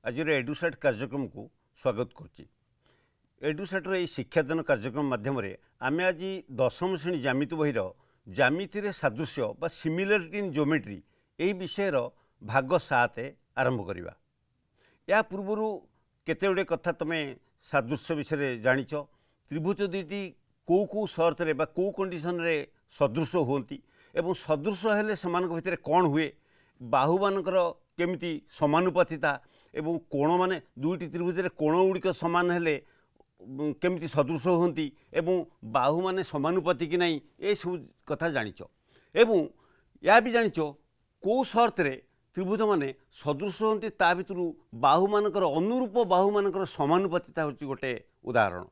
आज एडुसेट कार्यक्रम को स्वागत करुच्ची। एडुसेटर यह शिक्षादान कार्यक्रम माध्यम आम आज दशम श्रेणी ज्यामिति बहिर ज्यामिति सादृश्य बा सिमिलारिटी इन ज्योमेट्री यही विषय भाग 7 आरंभ करवा। या पूर्वर केते गुडे कथा तुम सादृश्य विषय जानिच। त्रिभुज दुईटी कौ कौ सर्त रे बा कौ कंडीशन रे सदृश होती एवं सदृश हेले सेमानक भितर कौन हुए, बाहु मानकर केमिति समानुपातिता एवं कोण माने दुईटी त्रिभुज रे कोण गुड़िक सामान हेले केमिति सदृश होती एवं बाहु माने समानुपाति कि नहीं, ये सब कथा जानिच। एवं या भी जानिच कौ सर्त रे त्रिभुज माने सदृश होती, ता भितर बाहु मानकर अनुरूप बाहु मानकर समानुपातिता होची गोटे उदाहरण।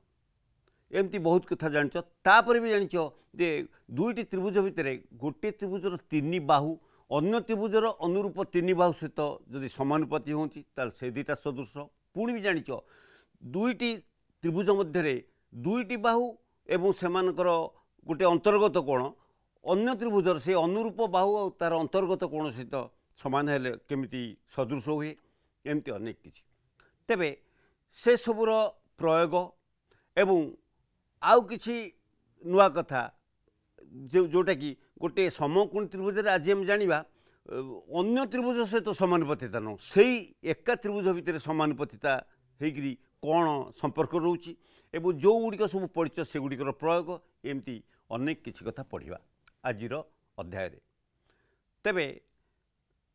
एमती बहुत कथा जानिच। तापर भी जानिच जे दुईटी त्रिभुज भितर गोटे त्रिभुजर 3 बाहु अन्य त्रिभुजर अनुरूप 3 बाहु सहित जदि समानुपाति होती ताल से दुईटा सदृश। पुणी भी जानिच दुईटी त्रिभुज मध्य दुईटी बाहु एवं सेमानकर गोटे अंतर्गत कोण अन्य त्रिभुजर से अनुरूप बाहु और तार अंतर्गत कोण सहित समान हेले केमिति सदृश हुए, एमती अनेक किछि। तेबे से सबुर प्रयोग एवं आउ किछि नुआ कथा जोटा कि गोटे समकोणी त्रिभुज आज हम जानिबा अन्य त्रिभुज सहित समानुपातिता न से एका त्रिभुज भितर समानुपातिता होकरी कौन संपर्क रोची एवं जो गुड़िक सब पढ़िच से गुड़िकर प्रयोग एमती अनेक किछि कथा पढ़िबा आजिर अध्याय रे। तेबे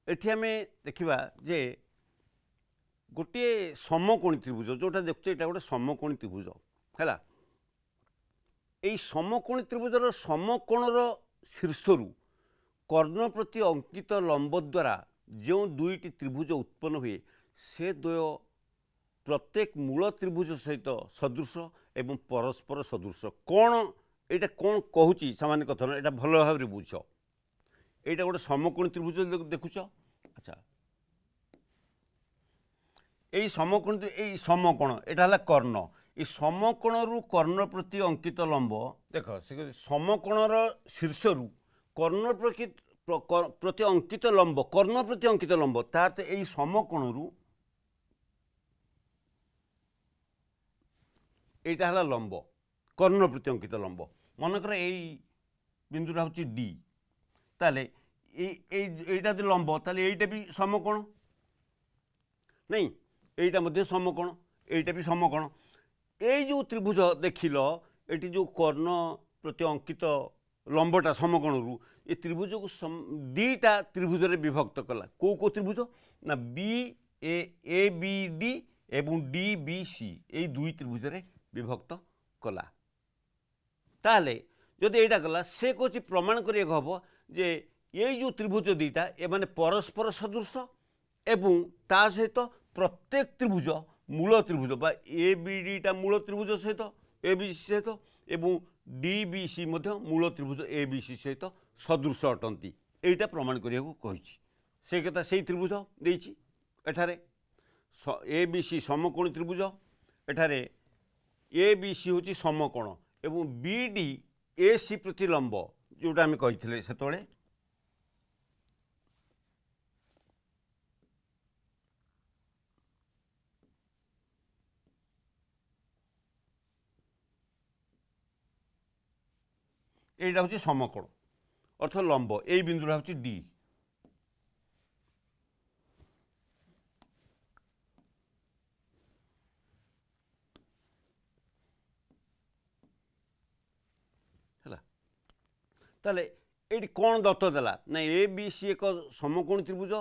एठी आमे देखिबा जे गोटे समकोणी त्रिभुज जोटा देखुचे एटा गोटे समकोणी त्रिभुज हैला। एई समकोणी त्रिभुजर समकोणर शीर्षरु कर्ण प्रति अंकित लंब द्वारा जो दुईटी त्रिभुज उत्पन्न हुए से द्वय प्रत्येक मूल त्रिभुज सहित सदृश एवं परस्पर सदृश। कौन एटा कौन कहूची सामान्य कथन एटा भल भाव बुझ। एटा गोटे समकोणी त्रिभुज देखुच। अच्छा, यही समकोण यही समकोण एटा हला कर्ण। ये समकोण रु कर्ण प्रति अंकित लंब देख समकोणर शीर्षरु कर्ण प्रति अंकित लंब कर्ण प्रति अंकित लंब तार यही समकोण रु एटा हला लंब कर्ण प्रति अंकित लंब। मनकर यही बिंदुटा हूँ डी ताले एटा जो लंब ताले एटा भी समकोण नहीं, एटा मध्य समकोण एटा भी समकोण। ये जो त्रिभुज देखिल ये जो कर्ण प्रति अंकित लंबटा समकोण रु ये त्रिभुज को दीटा त्रिभुज रे विभक्त कला। को को त्रिभुज ना ए बी डी एवं डी बी सी ये दुई त्रिभुज रे विभक्त कला। ताले जदि एटा कला से कोची प्रमाण करिया हबो जे ये जो त्रिभुज दीटा ए माने परस्पर सदृश एवं ता सहित प्रत्येक त्रिभुज मूल त्रिभुज बा ए बी डी मूल त्रिभुज सहित ए बी सी सहित एवं डी बी सी मूल त्रिभुज ए बी सी सहित सदृश अटंती। एटा प्रमाण करिया कहिछि से कथा से त्रिभुज देछि। एठारे ए बी सी समकोणी त्रिभुज, एठारे ए बी सी होछि समकोण एवं बी डी ए सी प्रति लंब जोटा आम कही से एटा हूँ समकोण अर्थ लंब यही बिंदुटा हूँ डी। ताले ये कौन दत्त देला ना ए बी सी एक समकोणी त्रिभुज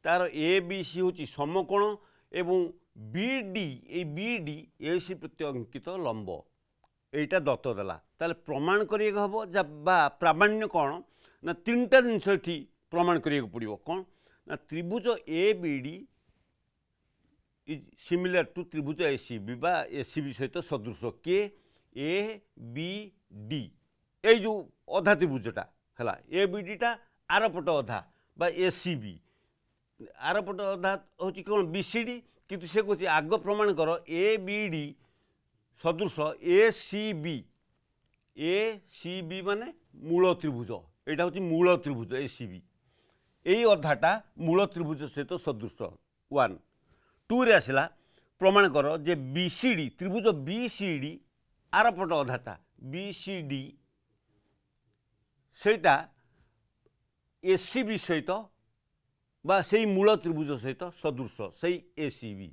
तार ए बी सी हूँ समकोण एवं बी डी ए सी प्रति अंकित लंब एटा दत्त देला। ताले प्रमाण करिया हबो बा प्रामाण्य कौन ना 3टा जिनस एठी प्रमाण करिया पड़िबो। कौन ना त्रिभुज A B D is similar to त्रिभुज ए सी बी बा ए सी बी सहित सदृश के ए बी डी ये जो अधा त्रिभुजटा है ए बी डी टा आर पट अधा बा ए सी बी आर पट अधा हूँ कौन बी सी डी किंतु से कह आग प्रमाण कर ए बी डी सदृश ए सी बी माने मूल त्रिभुज यहाँ हूँ मूल त्रिभुज ए सी बी यही अधाटा मूल त्रिभुज सहित सदृश 1 2 रे आसला प्रमाण कर जे बीसीडी त्रिभुज बीसीडी आरपट अधाटा बीसीडी सेटा एसीबी सहित बा से मूल त्रिभुज सहित सदृश से एसीबी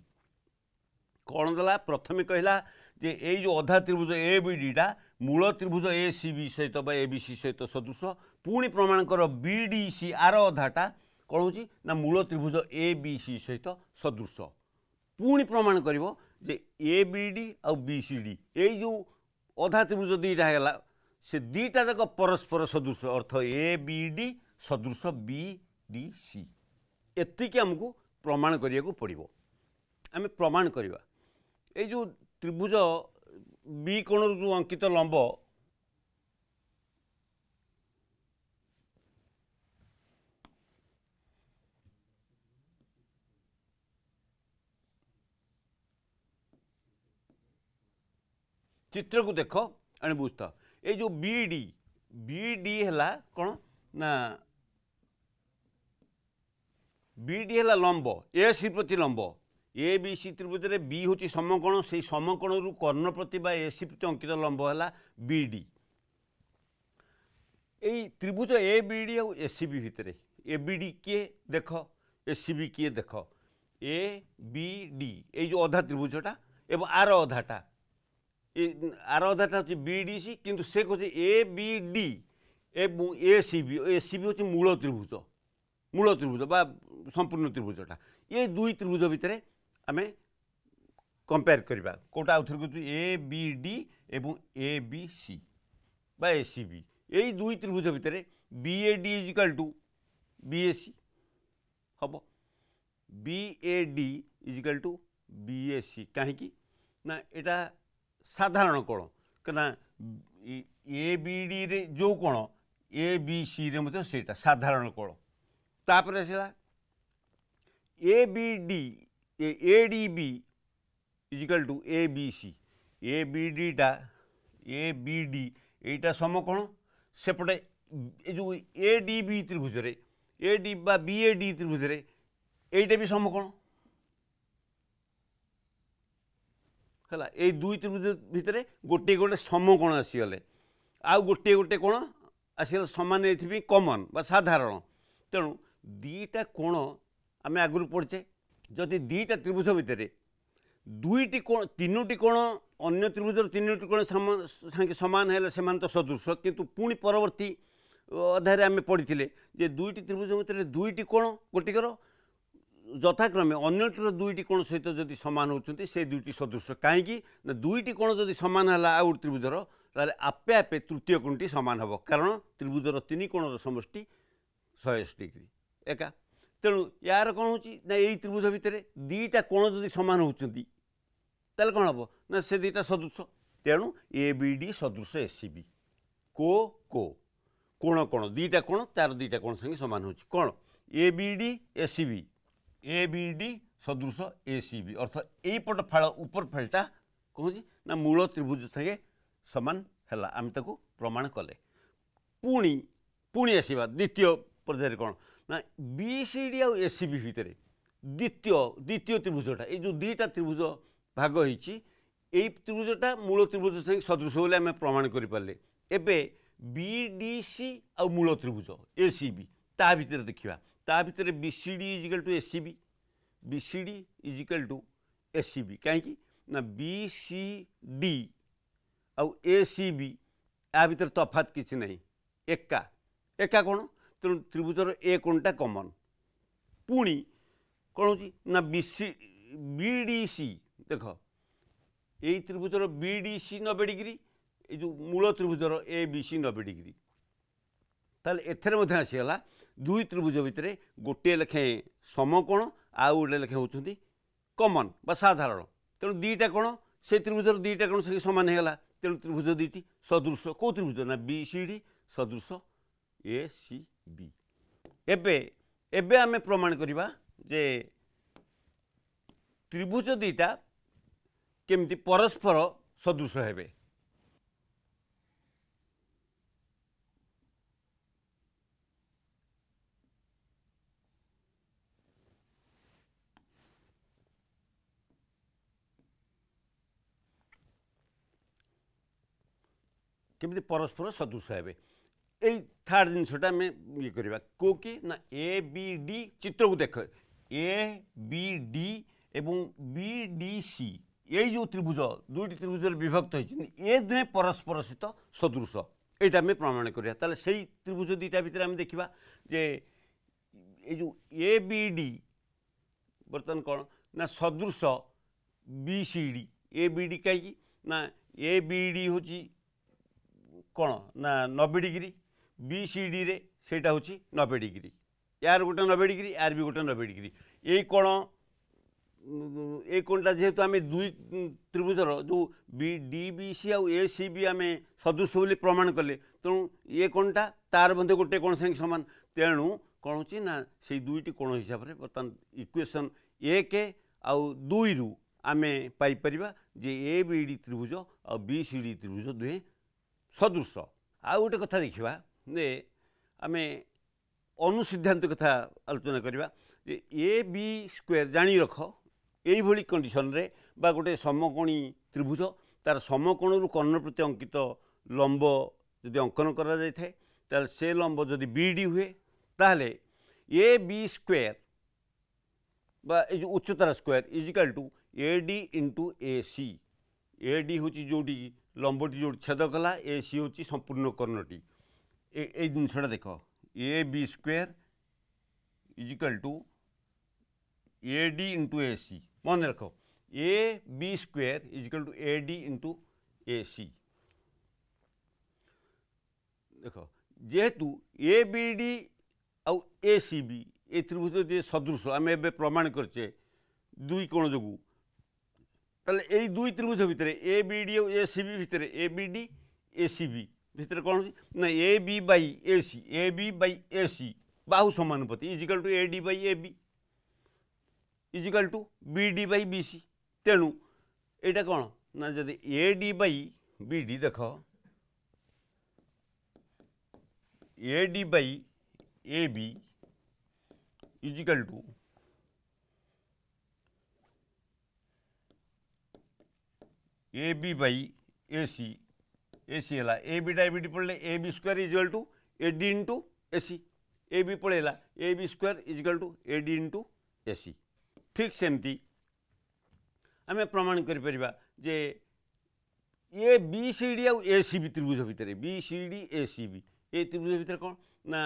कौन देला प्रथमे कहला जे ये जो अधा त्रिभुज ए बी डीटा मूल त्रिभुज ए सी बी सहित बा ए बी सी सहित सदृश पुणी प्रमाण कर बी डी सी आर अधाटा कौन हो ना मूल त्रिभुज ए बी सी सहित सदृश पुणी प्रमाण कर ए बी डी आ बी सी डी ये जो अधा त्रिभुज दुईटा है से दुईटा जाक परस्पर सदृश अर्थ ए बी डी सदृश बी डी सी एतिकी आमको प्रमाण करिया को पड़िबो आमे प्रमाण करवा ये जो त्रिभुज बी कोण जो अंकित लंब चित्र को देख आने बुझता ये जो बी डी है कौन ना बी डी है लंब ए सी प्रति लंब ए बी सी त्रिभुज रे बी हूँ समकोण से समकोण रु कर्ण प्रति बा ए सी प्रति अंकित लंब है बी डी ये त्रिभुज ए बी डी और ए सी बी भितर ए बी डी किए देख ए सी बी किए देख ए बी डी ये जो अधा त्रिभुजटा एवं आर अधाटा आर अधाटा हूँ बी डी सी किंतु से कहे ए बी डी एवं ए सी बी हूँ मूल त्रिभुज बा संपूर्ण त्रिभुजटा ये दुई त्रिभुज भितर आमे कंपेयर करवा कोटा आउ थोड़ी ए बी डी एवं ए बी सी बा ए सी बी यही दुई त्रिभुज भितर B A D is equal to B A C हम B A D is equal to B A C कहीं ना यहाँ साधारण कोण कना ए बी डी रे जो कोण ए बी सी रे मतलब सेटा साधारण कोण तापर आसला A B D A D B is equal to A B C A B डीटा ए बी डी एटा समकोण सेपटे जो ए डी बी त्रिभुज रे ए डी बा बी ए डी त्रिभुज रे एटा भी समकोण है ये दुई त्रिभुज भितर गोटे गोटे समकोण आसीगले आउ गोटे गोटे कोण आसीगले समान ये कमन बा साधारण तेणु दीटा कोण आम आगु पढ़चे जदि दीटा त्रिभुज भितर दुईटी कोण तीनोटी कोण अन्य त्रिभुजर तीनोटी कोण सांगे समान है से तो सदृश किंतु पुणी परवर्ती अध्याय आम पढ़ी जे दुईटी त्रिभुज भितर दुईटी कोण गोटिकर यथाक्रमे अन्यटर दुईटी कोण सहित जदि समान होती से दुईटी सदृश कहीं दुईटी कोण जदि समान है आउ त्रिभुजर ताले आपे आपे तृतीय कोणटी समान हम कारण त्रिभुजर तीन कोणर समष्टि 180 डिग्री एका तेणु यार कौन हो यही त्रिभुज भितर दीटा कोण जदि समान होती ताले कौन हम ना से दीटा सदृश तेणु ए बी डी सदृश ए सी बी को कोण कोण दीटा कोण तार दीटा कोण संगे समान हो कौन A B D A C B A B D सदृश ए सी बी अर्थ यही पट फाड़ ऊपर फाड़ा कौन ना मूल त्रिभुज संगे समान है आम ताको प्रमाण कले पुणी पुणी आसवा द्वितीय पर्याय कौन ना बी सी डी आ ए सी बी भितर द्वितीय त्रिभुजटा ये जो दुईटा त्रिभुज भाग होती त्रिभुजटा मूल त्रिभुज संगे सदृश बोले आम प्रमाण करें एबे बी डी सी आ मूल त्रिभुज ए सी बी ता भितर देखा ता भितर B C D is equal to A C D is equal to A C B कहीं ना बी सी डी आउ ए सी बी या भितर तफात किसी ना एका एका कौन तेणु त्रिभुजर ए कोणटा कमन पुणी कौन हो ना बी डी सी देख यही त्रिभुजर बी डी सी 90 डिग्री ये जो मूल त्रिभुजर ए बी सी 90 डिग्री ताले एथरे मध्य आसीगला दुई त्रिभुज भितर गोटे लेखे समकोण आउ गोटे लेखे होती कमन बा साधारण तेणु दुईटा कोण से त्रिभुजर दुईटा कोण से समान होगा तेणु त्रिभुज दुईटी सदृश कौ त्रिभुज ना बी सी डी सदृश ए सी बी एबे एबे आमे प्रमाण करिबा जे त्रिभुज दुईटा केमती परस्पर सदृश हेबे केमी परस्पर सदृश हे यही थर्ड जिनसा आम ये करवा को कि ना ए बी डी चित्र को देख ए बी डी एवं बी डी सी यही जो त्रिभुज दुईटी त्रिभुज विभक्त होती ए दुहे परस्पर सहित सदृश यहाँ आम प्रमाण करा ताले से त्रिभुज दुईटा भितर आम देखा जे ये जो ए बी डी बर्तमान कौन ना सदृश B C D A B D कहीं ना ए बी डी हूँ कौन ना 90 डिग्री बी सी डी रे सेटा हूँ 90 डिग्री यार गोटे 90 डिग्री यार भी गोटे 90 डिग्री ये कोणटा जेहेतु आम दुई त्रिभुजर जो बी डी बी सी आउ ए सी बी आम सदृश बोली प्रमाण कले तेणु ये कोणटा तार मध्य गोटे कोण संगे समान तेणु कौन हो ना से दुईटी कोण हिसाब से बर्तमान इक्वेशन 1 आउ 2 रु आम पाइपर जे ए बी डी त्रिभुज आ बी सी डी त्रिभुज दुहे सदृश आउ गोटे कथा देखा जे आम अनुसिद्धांत कथा आलोचना करवा ए बी स्क्वायर जानी रख यही भली कंडीशन रे बा गोटे समकोणी त्रिभुज तार समकोण कर्ण प्रति अंकित लंब जदि अंकन करा जाय थाए ताल से लंब जदि बी डी हुए ताहले ए बी स्क्वायर बा जो उच्चतार square is equal to A D into A C A D हूँ जोटी लंबटी जो छेद कला ए सी हूँ संपूर्ण कर्णटी ए जिनसा देख A B square is equal to A D into A C मन रख A B square is equal to A D into A C देख जेहेतु ए बी डी आउ ए सी बी ए त्रिभुज जे सदृश आम ए प्रमाण करचे दुई कोण जो ताले यही दुई त्रिभुज भितर ए बी डी और ए सी बी भितर A B D A C B भितर कौन हो ना ए बी बाई ए सी बाहु समानुपाती equal to A D by A B is equal to B D by B C तेणु यहाँ कौन ना जदि A D by B D देख A D by A B is equal to A B by A C है A B by B D पड़े A B square is equal to A D into A C A B पड़ेगा A B square is equal to A D into A सी ठीक सेमती आम प्रमाण करिपरिबा जे A B C D आउ ए C B त्रिभुज भितर B C D A C B A त्रिभुज भितर कौन ना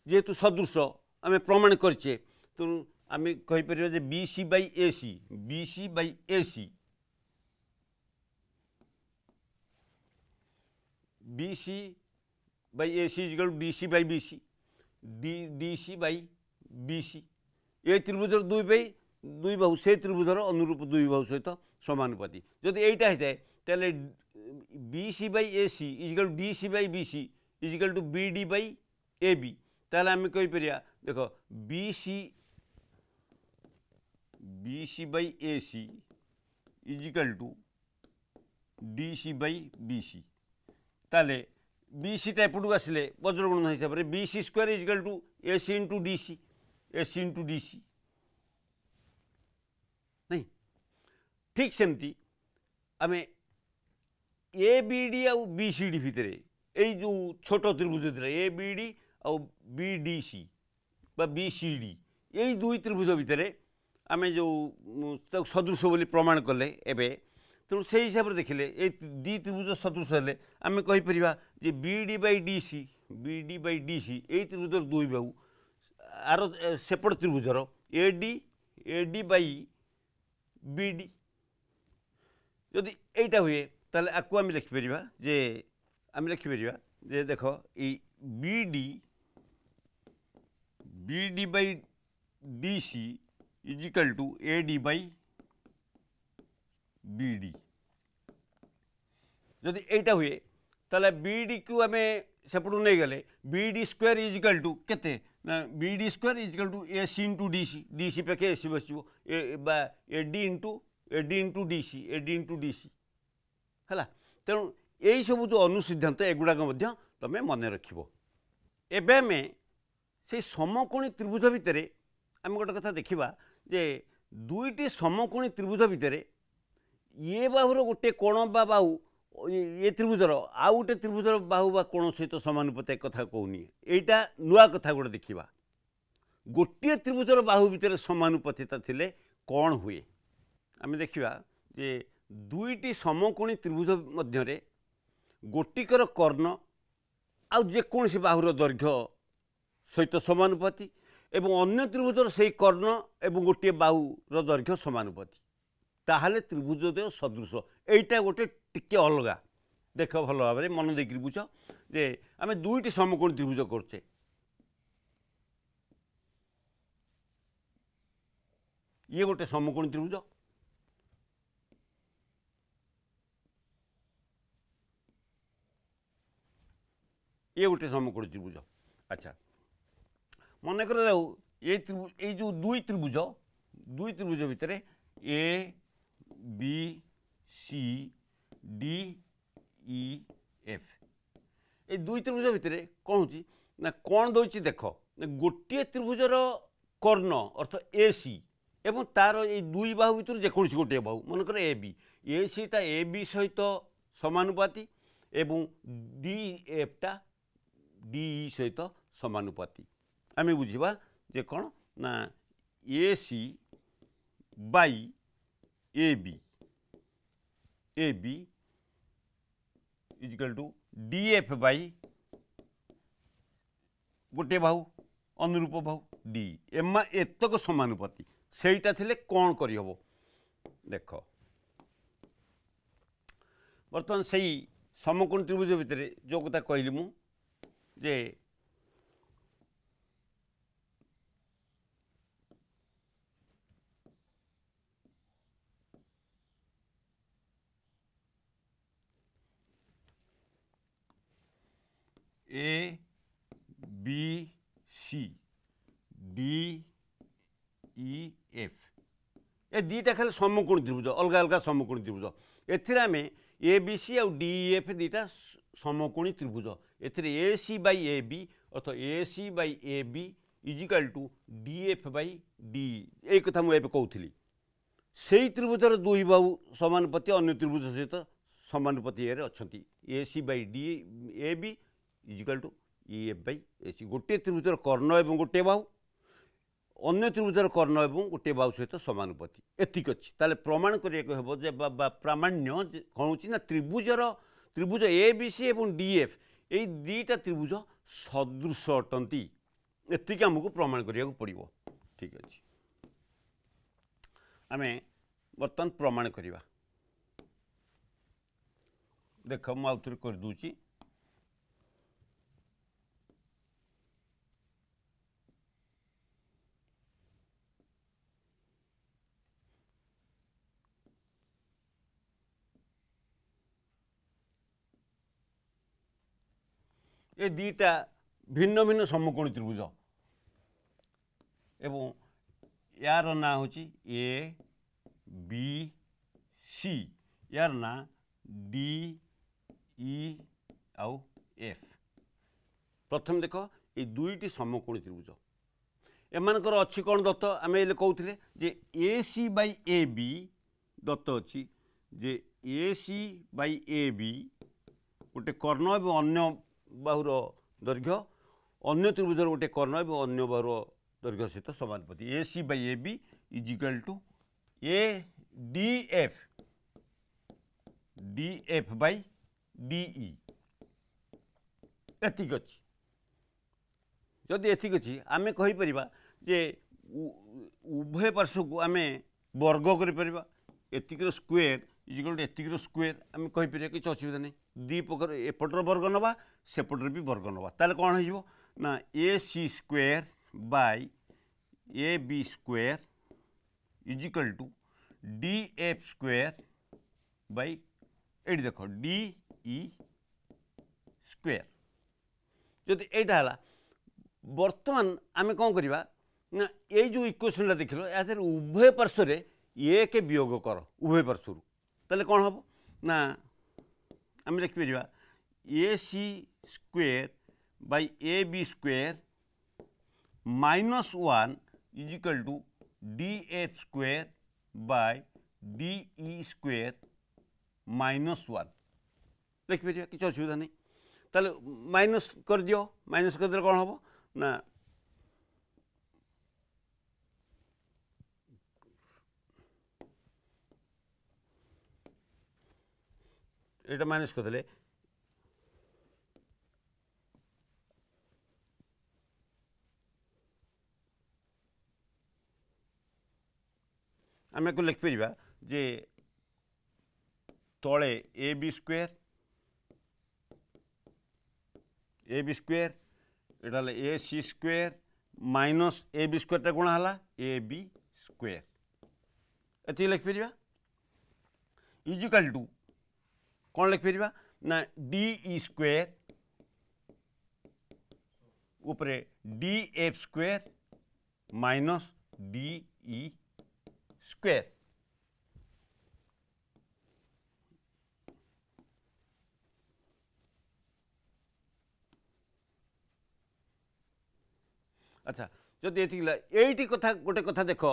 जेहेतु सदृश आम प्रमाण करचे तेणु आम कहीपर जे B C by A C B C by A C B C by A C is equal D C by B C D C by B C ये त्रिभुजर दुई बाहु से त्रिभुजर अनुरूप दुई बाहु सहित समानुपाती जदि यहीटा होता है तेल B C by A C is equal D C by B C is equal to B D by A B ताल आम कहीपर देख B C by A C is equal to D C by B C ताले बी सी एपटू आसिले वज्रगुणन हिसाब से B C square is equal to A C into D C नहीं ठीक सेमती आम ए बी डी आउ बी सी डी भितर यही जो छोट त्रिभुज ए बी डी आउ बी डी सी बा बी सी डी यही दुई त्रिभुज भितर आम जो सदृश बोली प्रमाण कले एबे तेणु से हिसाब से देखिले ये दी त्रिभुज सदृश हेले आम कहीपर जे B D by D C यही त्रिभुजर दुई बाहु आर सेपट त्रिभुजर A D by B D जदि यहीटा हुए ताले आपको आम लिखिपर जे देख ये B D by D C is equal to A D by B D जदि यहीटा हुए ताले बी डी को आम सेपटू नहीं गले B D square is equal to केते ना B D square is equal to A C into D C पाखे ए सी बस A D into D C है तेणु यही सब जो अनुसिद्धांत एगुड़ाक तुम मन रख एवं आम से समकोणी त्रिभुज भितर आम गोटे कथा देखा जे दुईटी समकोणी त्रिभुज भितर ये बाहुर गोटे कोण बा बाहु ये त्रिभुजर आउ गोटे त्रिभुजर बाहु बा कोण सहित समानुपात एक कथा कहूनी एटा नुआ कथा गोटे देखा गोटे त्रिभुजर बाहु भितर समानुपातिता थिले कौन हुए आम देखा जे दुईटी समकोणी त्रिभुज मध्य गोटिकर कर्ण आउ जेकोसी बाहुर दैर्घ्य सहित समानुपाती एवं अन्य त्रिभुजर से कर्ण एवं गोटे बाहुर दैर्घ्य समानुपाती ताहले त्रिभुजद्वय सदृश एटा गोटे टिके अलगा देख भल भाव में मन देकर बुझ जे आम दुईटी समकोणी त्रिभुज करचे ये गोटे समकोणी त्रिभुज ये गोटे समकोणी त्रिभुज अच्छा मन कर ये जो दुई त्रिभुज भितर A B C D E F ये दुई त्रिभुज भितर कौन होची ना कौन दौची देख गोटे त्रिभुजर कर्ण अर्थ ए सी एवं तार ये दुई बाहु भितर जेकोसी गोटे बाहु मनकर ए सीटा ए बी सहित समानुपाती एवं डी एफटा डी ई सहित समानुपाती आम बुझा जे कौन ना A C by A B is equal to D F by गोटे बाहु अनुरूप बाहु डी एम एतक समानुपाती सेटा थिले कौन करी हबो देख बर्तमान से समकोण त्रिभुज भितर जो कथा कहली मु जे A B C D E F ए दीटा खाली समकोण त्रिभुज अलग अलग समकोणी त्रिभुज एथिरे आमे ए बी सी आ डी ई एफ दीटा समकोणी त्रिभुज एथिरे A C by A B अर्थ A C by A B is equal to D F by D A कथा मुझे कहूली से त्रिभुजर दुई बाहु समानुपाती अन्य त्रिभुज सहित समानुपाती अच्छा A C by D A B is equal to E F by A C गोटे त्रिभुजर कर्ण एवं गोटे बाहु अन्य त्रिभुजर कर्ण एवं गोटे बाहु सहित समानुपाती एतिक अच्छी ताले प्रमाण करिया हेबो जे प्रामाण्य कौन होची ना त्रिभुज ए बी सी एवं डी एफ ये दीटा त्रिभुज सदृश अटंती एतिक आमको प्रमाण करिया पड़िबो ठीक अच्छे आम बर्तमान प्रमाण करिबा देख मु आउ थोड़े कर दूची ये दीटा भिन्न भिन्न समकोणी त्रिभुज एवं यार ना हूँ ए बी सी यार ना डी ई आउ एफ प्रथम देख ये दुईटी समकोणी त्रिभुज एमानकर अच्छी कौन दत्त आम ये कहते जे ए C by A B Dutt अच्छी जे ए सी बाई ए बी गोटे कर्ण एवं अन्य बाहुर दैर्घ्य अन्य त्रिभुजर गोटे कर्ण एवं अन्य बाहुर दैर्घ्य सहित समानुपाती A C by A B is equal to A D F by D E एतिक अच्छी जदि एतिक अच्छी आम कहीपर जे उभय पार्श्व को आम वर्ग कर एतिकर स्क्वेयर इजिकल टू एतिकर स्क्वेयर आम कहीपर किसी असुविधा नहीं दी प्रकार एपटर वर्ग नवा सेपटर भी वर्ग नवा ताले कौन हो ना A C square by A B square equal to D F square by ये देख डी ई स्क्वेयर जदि यहाँ बर्तमान आम कौन करवा ना ये जो इक्वेशन देख लो या उभय पार्श्व एक वियोग कर उभय पार्श्व ताले कौन हम ना आम लिखिपर A C square by A B square minus one equal to D F square by D E square minus one लिखिपर किसी असुविधा नहीं ताले माइनस कर दियो माइनस कर कौन हम ना ये माइनस करदे आम को लिखिपर जे तले ए बी स्क्वायर एटा A C square minus A B square गुण है ए बी स्क्वायर ये लिखिपर इजिकल टू कौन लिखिपर ना डी ई स्क्वायर उपरे D F square minus D E square अच्छा जब ये कथा गोटे कथा देख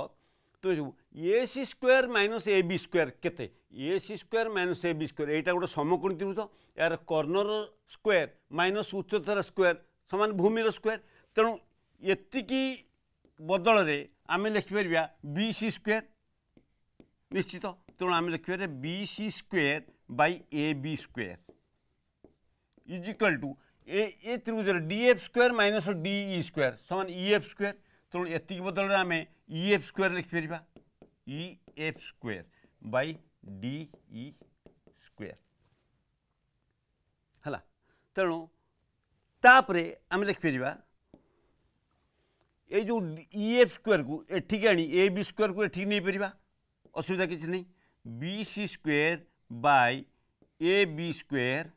तो A C square minus A B square केते A C square minus A B square यहाँ गोटे समकोणी त्रिभुज यार कर्णर स्क्वायर माइनस उच्चतार स्क्वायर समान भूमिर स्क्वायर तेणु एतिकी बदल में आम लिखिपर बी सी स्क्वायर निश्चित तेणु आम लिखिपर B C square by A B square is equal to A त्रिभुज D F square minus D E square समान ई एफ स्क्वायर तेणु एति बदल में आम ई एफ स्क्वायर लिखिपर E F square by D E square है तेणु तापरे आम लिखिपर ये जो ई एफ स्क्वायर को एठिक आनी ए बी स्क्वायर को एठिक नहीं पार असुविधा किसी नहीं B C square by A B square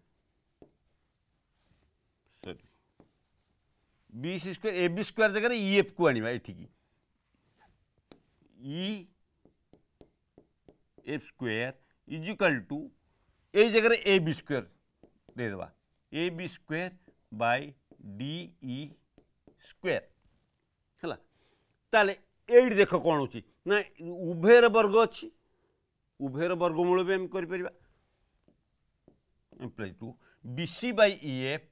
B C square A B square जगह ई एफ को आने एठिक E F square is equal to A जगह ए बी स्क्वायर देदेबा A B square by D E square है ताले ये देख कौन हो ना उभयर वर्ग अच्छी उभयर वर्गमूल भी आम कर to B C by E F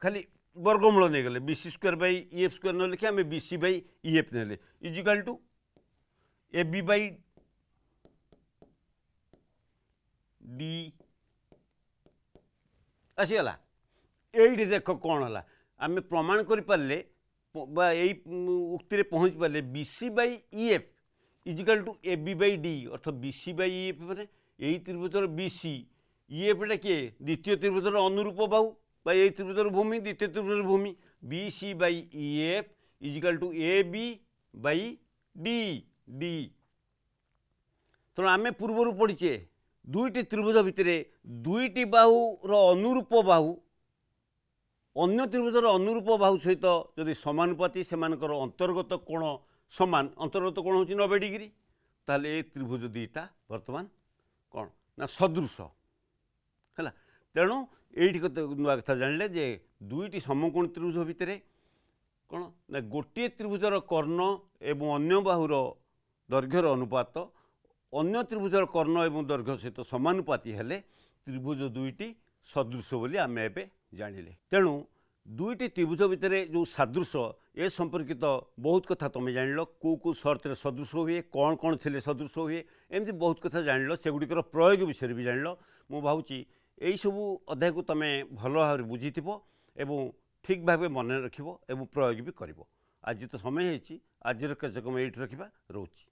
खाली वर्गमूल नहीं गले B C square by E F square न लिखे आम B C by E F ने equal to A B by D आसीगला ये देख कौन है आम प्रमाण करें उक्ति पहुँच पारे B C by E F equal to A B by D अर्थात B C by E F मैंने यही त्रिभुजर बी सी ई एफटा किए द्वितीय त्रिभुजर अनुरूप बाहु यही त्रिभुजर भूमि द्वितीय त्रिभुजर भूमि B C by E F equal to A B by D D तेणु आम पूर्वर पढ़ीचे दुईटी त्रिभुज भितर दुईटी बाहुर अनुरूप बाहु अन्य त्रिभुजर अनुरूप बाहु सहित जदि समानुपाती से अंतर्गत कोण समान अंतर्गत कोण हूँ 90 डिग्री ताले ये त्रिभुज दुईटा वर्तमान कौन ना सदृश है तेणु ये नुआ कथा जानले जे दुईटी समकोण त्रिभुज भितर कौन ना गोटे त्रिभुजर कर्ण एवं अन्य बाहुर दैर्घ्यर अनुपात अन्य त्रिभुजर कर्ण एवं दैर्घ्य सहित समानुपाती हेले त्रिभुज दुईटी सदृश बोली आम एवं जानिले तेणु दुईटी त्रिभुज भितर जो सादृश ए संपर्कित बहुत कथा तुम जान कौ सर्त सदृश हुए कौन कौन थे सदृश हुए एमती बहुत कथा जान सेगुड़िकर प्रयोग विषय भी जान मु भावुची यही सबू अध्याय को तुम भल भाव बुझी एवं ठीक भाव मन रख प्रयोग भी कर आज तो समय होती आज कार्यक्रम ये रखा रोची।